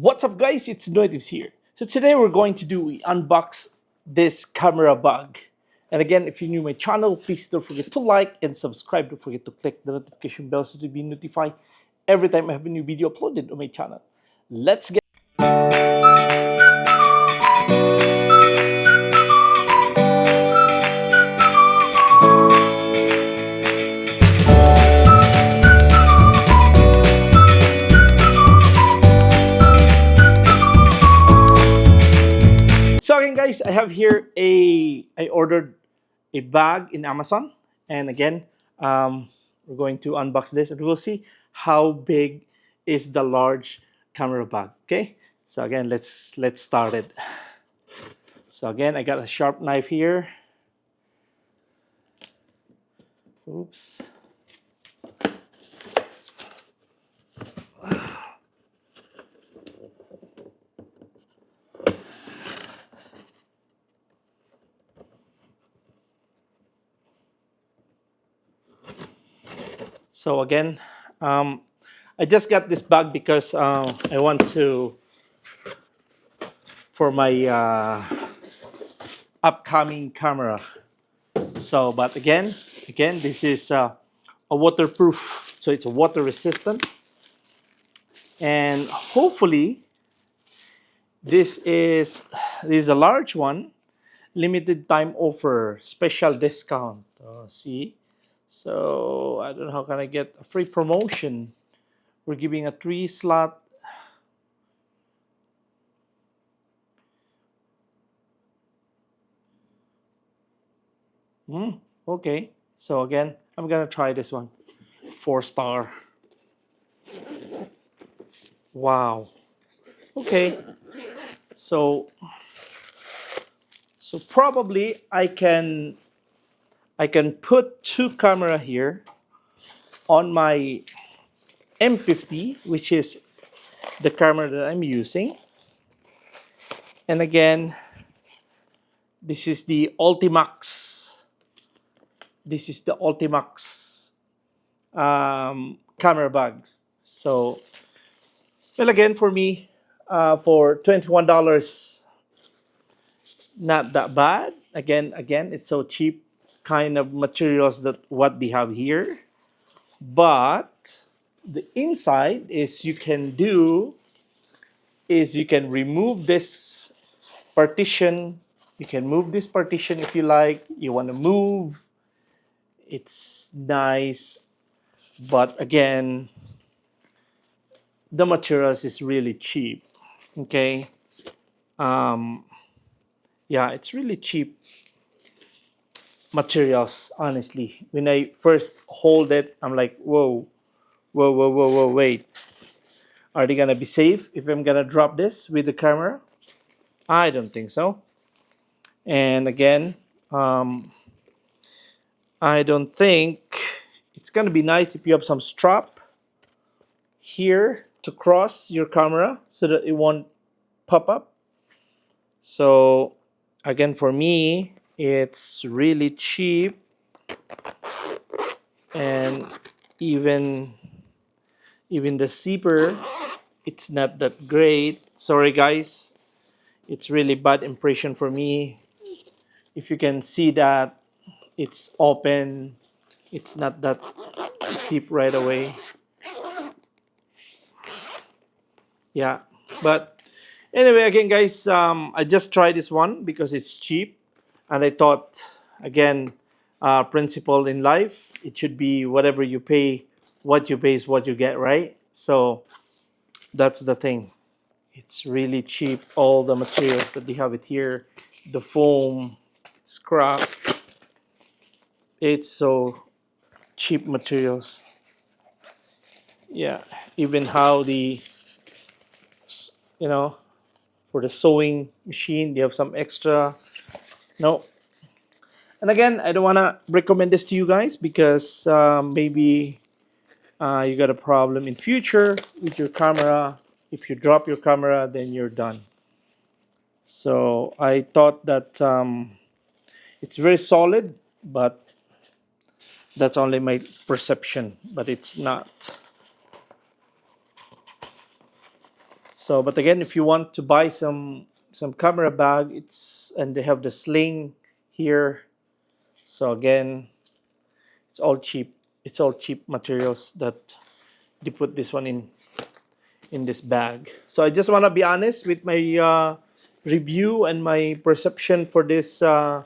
What's up guys, it's NoyTebs here. So today we're going to unbox this camera bag. And again, if you're new to my channel, please don't forget to like and subscribe. Don't forget to click the notification bell so to be notified every time I have a new video uploaded on my channel. Let's get So again guys, I have here I ordered a bag in Amazon, and again we're going to unbox this and we'll see how big is the large camera bag. Okay, so again let's start it. So again, I got a sharp knife here. Oops. So again, I just got this bag because I want to, for my upcoming camera. So, but again, this is a waterproof, so it's a water resistant, and hopefully this is a large one, limited time offer, special discount. See. So I don't know how can I get a free promotion. We're giving a 3 slot. Okay. So again, I'm gonna try this one. 4-star. Wow. Okay. So probably I can put 2 camera here on my M50, which is the camera that I'm using. And again, this is the Ultimaxx. This is the Ultimaxx camera bag. So, well, again, for me, for $21, not that bad. Again, it's so cheap kind of materials that what they have here. But the inside is you can remove this partition. You can move this partition if you like. You want to move. It's nice. But again, the materials is really cheap. Okay. Yeah, it's really cheap materials, honestly. When I first hold it, I'm like, whoa, wait. Are they gonna be safe if I'm gonna drop this with the camera? I don't think so. And again, I don't think it's gonna be nice if you have some strap here to cross your camera so that it won't pop up. So again, for me, it's really cheap, and even the zipper, it's not that great. Sorry guys, it's really bad impression for me. If you can see that it's open, it's not that zip right away. Yeah, but anyway, again guys, I just tried this one because it's cheap, and I thought, again, principle in life, it should be whatever you pay, what you pay is what you get, right? So that's the thing. It's really cheap. All the materials that they have it here, the foam, scrap, it's so cheap materials. Yeah, even how the, for the sewing machine, they have some extra. No. And again, I don't want to recommend this to you guys because maybe you got a problem in future with your camera. If you drop your camera, then you're done. So I thought that it's very solid, but that's only my perception, but it's not. So, but again, if you want to buy some camera bag, and they have the sling here. So again, it's all cheap. It's all cheap materials that they put this one in this bag. So I just want to be honest with my review and my perception for this the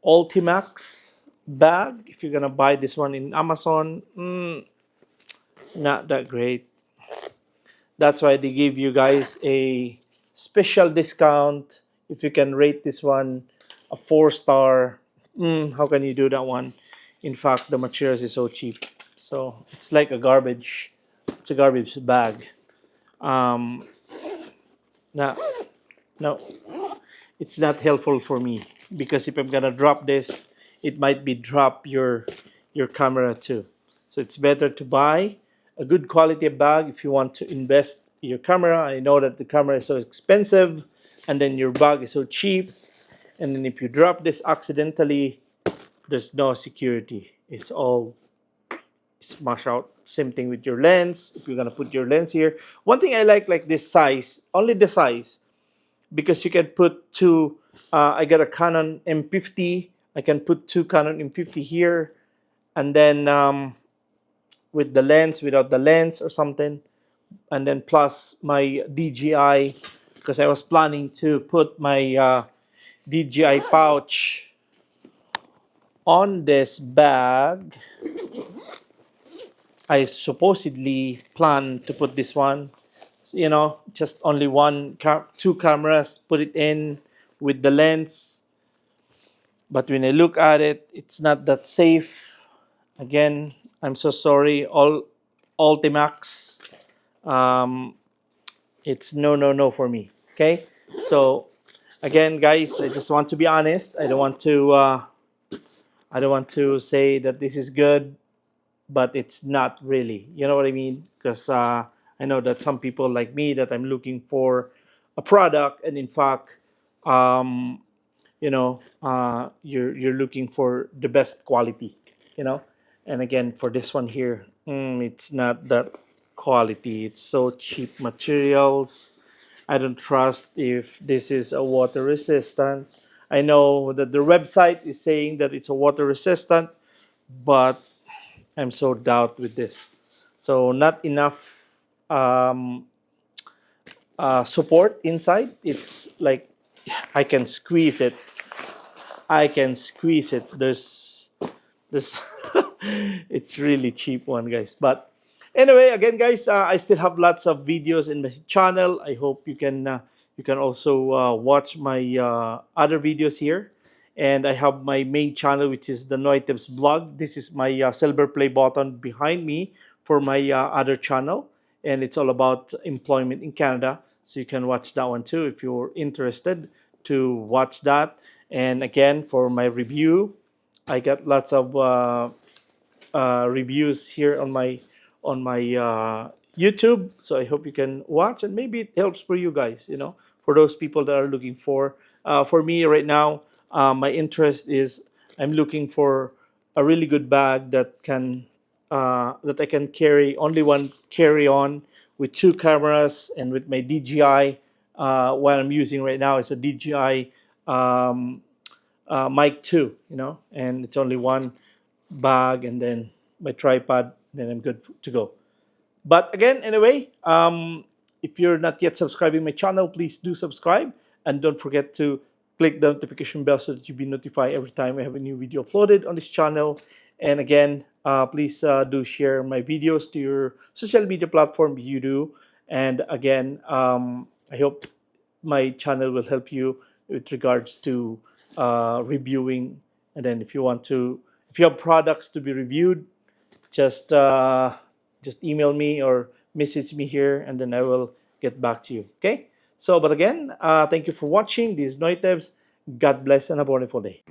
Ultimaxx bag. If you're gonna buy this one in Amazon, not that great. That's why they give you guys a special discount if you can rate this one a 4 star. How can you do that one? In fact, the materials is so cheap. So it's like a garbage. It's a garbage bag. No, no, it's not helpful for me because if I'm gonna drop this, it might be drop your camera too. So it's better to buy a good quality bag if you want to invest your camera. I know that the camera is so expensive, and then your bag is so cheap, and then if you drop this accidentally, there's no security. It's all smash out. Same thing with your lens. If you're gonna put your lens here, one thing I like this size, only the size, because you can put two. I got a Canon M50. I can put two Canon M50 here, and then with the lens, without the lens or something, and then plus my DJI, because I was planning to put my DJI pouch on this bag. I supposedly plan to put this one, you know, just only two cameras, put it in with the lens. But when I look at it, it's not that safe. Again, I'm so sorry, Ultimaxx. It's no for me. Okay, so again, guys, I just want to be honest. I don't want to say that this is good, but it's not really. You know what I mean? Because I know that some people like me that I'm looking for a product, and in fact, you're looking for the best quality. You know, and again for this one here, it's not that quality. It's so cheap materials. I don't trust if this is a water resistant. I know that the website is saying that it's a water resistant, but I'm so doubt with this. So not enough support inside. It's like I can squeeze it. There's it's really cheap one, guys. But anyway, again, guys, I still have lots of videos in my channel. I hope you can also watch my other videos here. And I have my main channel, which is the NoyTebs blog. This is my silver play button behind me for my other channel, and it's all about employment in Canada. So you can watch that one too if you're interested to watch that. And again, for my review, I got lots of reviews here on my YouTube. So I hope you can watch, and maybe it helps for you guys. You know, for those people that are looking for. For me right now, my interest is I'm looking for a really good bag that I can carry only one carry-on with two cameras, and with my DJI. What I'm using right now is a DJI mic 2, you know, and it's only one bag, and then my tripod, then I'm good to go. But again, anyway, if you're not yet subscribing my channel, please do subscribe, and don't forget to click the notification bell so that you'll be notified every time I have a new video uploaded on this channel. And again, please do share my videos to your social media platform if you do. And again, I hope my channel will help you with regards to reviewing. And then if you have products to be reviewed, just email me or message me here, and then I will get back to you. Okay? So, but again, thank you for watching. This is NoyTebs. God bless and have a wonderful day.